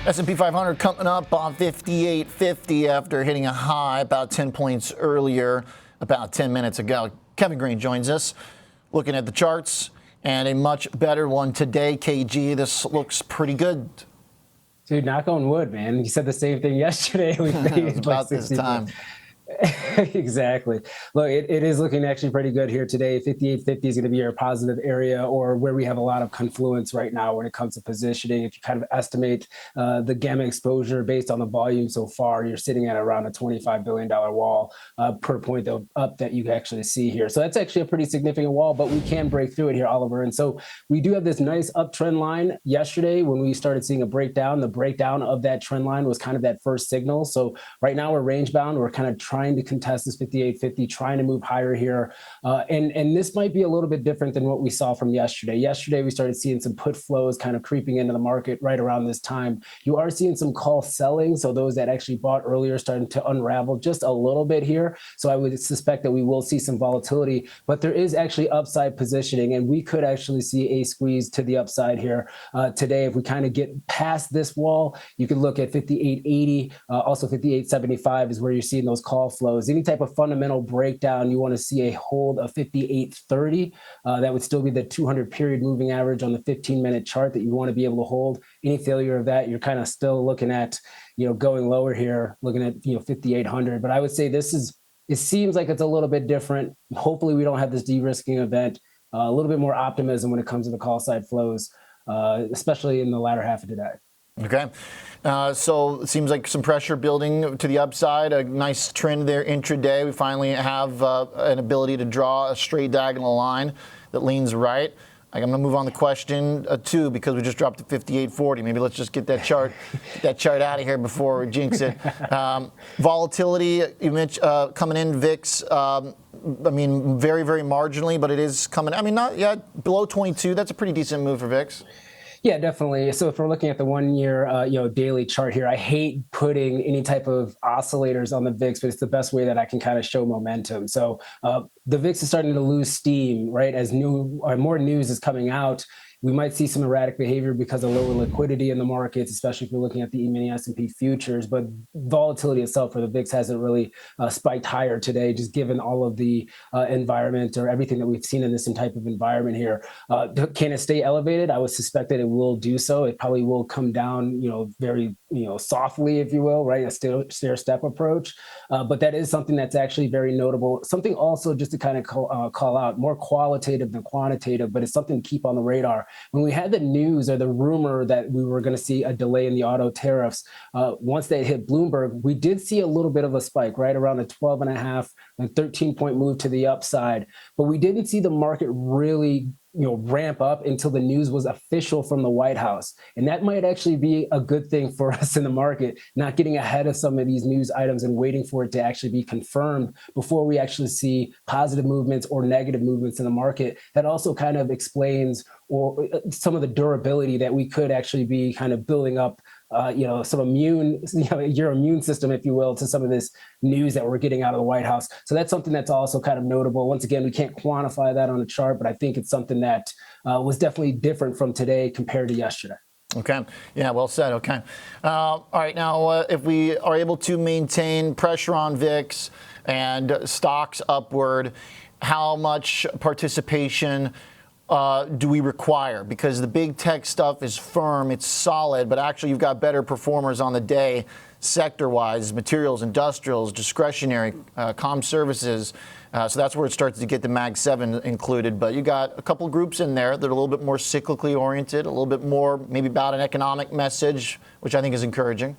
S&P 500 coming up on 58.50 after hitting a high about 10 points earlier, about 10 minutes ago. Kevin Green joins us, looking at the charts, and a much better one today. KG, this looks pretty good. Dude, knock on wood, man. You said the same thing yesterday. We It was about this time. Exactly. Look, it is looking actually pretty good here today. 58.50 is going to be our positive area, or where we have a lot of confluence right now when it comes to positioning. If you kind of estimate the gamma exposure based on the volume so far, you're sitting at around a $25 billion wall per point up that you can actually see here. So that's actually a pretty significant wall, but we can break through it here, Oliver. And so we do have this nice uptrend line. Yesterday, when we started seeing a breakdown, the breakdown of that trend line was kind of that first signal. So right now we're range bound. We're kind of trying to contest this 58.50, trying to move higher here. And this might be a little bit different than what we saw from yesterday. Yesterday, we started seeing some put flows kind of creeping into the market right around this time. You are seeing some call selling. So those that actually bought earlier starting to unravel just a little bit here. So I would suspect that we will see some volatility, but there is actually upside positioning, and we could actually see a squeeze to the upside here today. If we kind of get past this wall, you could look at 58.80, also 58.75 is where you're seeing those call flows. Any type of fundamental breakdown, you want to see a hold of 58.30. That would still be the 200 period moving average on the 15-minute chart that you want to be able to hold. Any failure of that, you're kind of still looking at, going lower here, looking at, 5800. But I would say it seems like it's a little bit different. Hopefully we don't have this de-risking event. A little bit more optimism when it comes to the call side flows, especially in the latter half of today. Okay. So it seems like some pressure building to the upside, a nice trend there intraday. We finally have an ability to draw a straight diagonal line that leans right. I'm going to move on to question 2 because we just dropped to 58.40. Maybe let's just get that chart out of here before we jinx it. Volatility, you mentioned coming in, VIX. Very, very marginally, but it is coming. Not yet below 22. That's a pretty decent move for VIX. Yeah, definitely. So if we're looking at the 1 year, daily chart here, I hate putting any type of oscillators on the VIX, but it's the best way that I can kind of show momentum. So the VIX is starting to lose steam, right? As more news is coming out, we might see some erratic behavior because of lower liquidity in the markets, especially if you're looking at the E-mini S&P futures. But volatility itself for the VIX hasn't really spiked higher today, just given all of the environment or everything that we've seen in this type of environment here. Can it stay elevated? I would suspect that it will do so. It probably will come down, very, softly, if you will, right? A stair-step approach. But that is something that's actually very notable. Something also just to kind of call out, more qualitative than quantitative, but it's something to keep on the radar. When we had the news or the rumor that we were going to see a delay in the auto tariffs, once they hit Bloomberg, we did see a little bit of a spike, right around a 12.5 and 13-point move to the upside. But we didn't see the market really ramp up until the news was official from the White House. And that might actually be a good thing for us in the market, not getting ahead of some of these news items and waiting for it to actually be confirmed before we actually see positive movements or negative movements in the market. That also kind of explains or some of the durability that we could actually be kind of building up some your immune system, if you will, to some of this news that we're getting out of the White House. So that's something that's also kind of notable. Once again, we can't quantify that on a chart, but I think it's something that was definitely different from today compared to yesterday. Okay. Yeah, well said. Okay. All right. Now, if we are able to maintain pressure on VIX and stocks upward, how much participation do we require? Because the big tech stuff is firm, it's solid, but actually you've got better performers on the day sector-wise, materials, industrials, discretionary, comm services. So that's where it starts to get the Mag 7 included. But you got a couple groups in there that are a little bit more cyclically oriented, a little bit more maybe about an economic message, which I think is encouraging.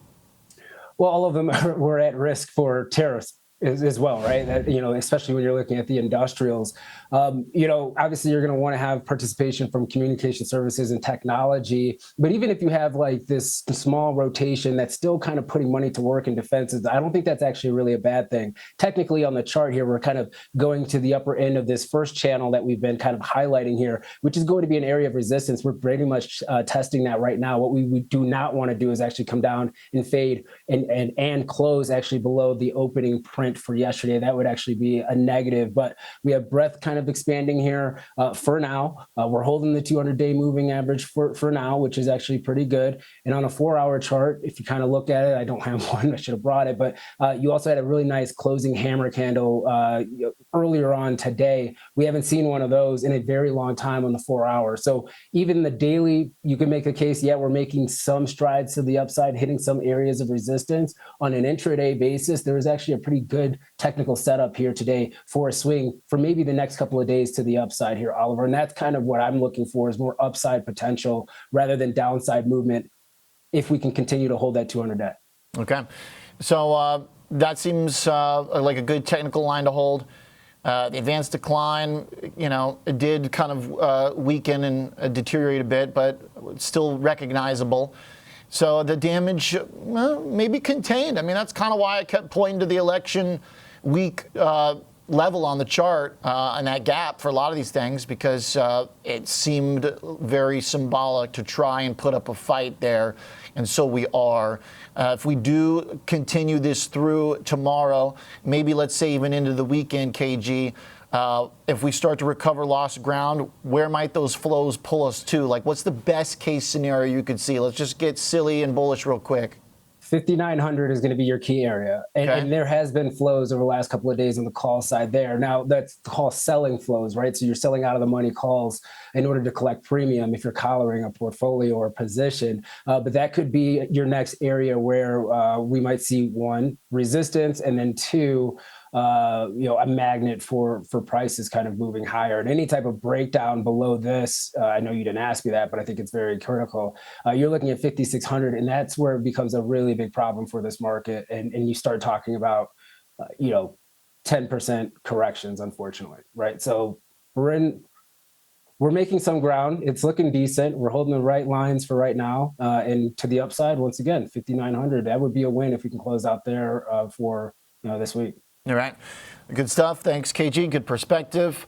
Well, all of them were at risk for tariffs as well, right? That, especially when you're looking at the industrials, obviously you're going to want to have participation from communication services and technology. But even if you have like this small rotation that's still kind of putting money to work in defenses, I don't think that's actually really a bad thing. Technically on the chart here, we're kind of going to the upper end of this first channel that we've been kind of highlighting here, which is going to be an area of resistance. We're pretty much testing that right now. What we do not want to do is actually come down and fade and close actually below the opening print point for yesterday, that would actually be a negative. But we have breadth kind of expanding here for now. We're holding the 200-day moving average for now, which is actually pretty good. And on a 4-hour chart, if you kind of look at it, I don't have one, I should have brought it, but you also had a really nice closing hammer candle earlier on today. We haven't seen one of those in a very long time on the 4-hour. So even the daily, you can make a case, yeah, we're making some strides to the upside, hitting some areas of resistance. On an intraday basis, there is actually a pretty good technical setup here today for a swing for maybe the next couple of days to the upside here, Oliver. And that's kind of what I'm looking for, is more upside potential rather than downside movement if we can continue to hold that 200-day. Okay. So that seems like a good technical line to hold. The advanced decline, it did kind of weaken and deteriorate a bit, but still recognizable. So the damage may be contained. I mean, that's kind of why I kept pointing to the election week level on the chart and that gap for a lot of these things, because it seemed very symbolic to try and put up a fight there. And so we are. If we do continue this through tomorrow, maybe let's say even into the weekend, KG, if we start to recover lost ground, where might those flows pull us to? Like, what's the best case scenario you could see? Let's just get silly and bullish real quick. 5,900 is going to be your key area. And there has been flows over the last couple of days on the call side there. Now, that's called selling flows, right? So you're selling out of the money calls in order to collect premium if you're collaring a portfolio or a position. But that could be your next area where we might see, one, resistance, and then two, a magnet for prices kind of moving higher. And any type of breakdown below this, I know you didn't ask me that, but I think it's very critical. You're looking at 5,600, and that's where it becomes a really big problem for this market. And you start talking about, 10% corrections, unfortunately, right? So we're making some ground. It's looking decent. We're holding the right lines for right now. And to the upside, once again, 5,900, that would be a win if we can close out there for this week. All right. Good stuff. Thanks, KG. Good perspective.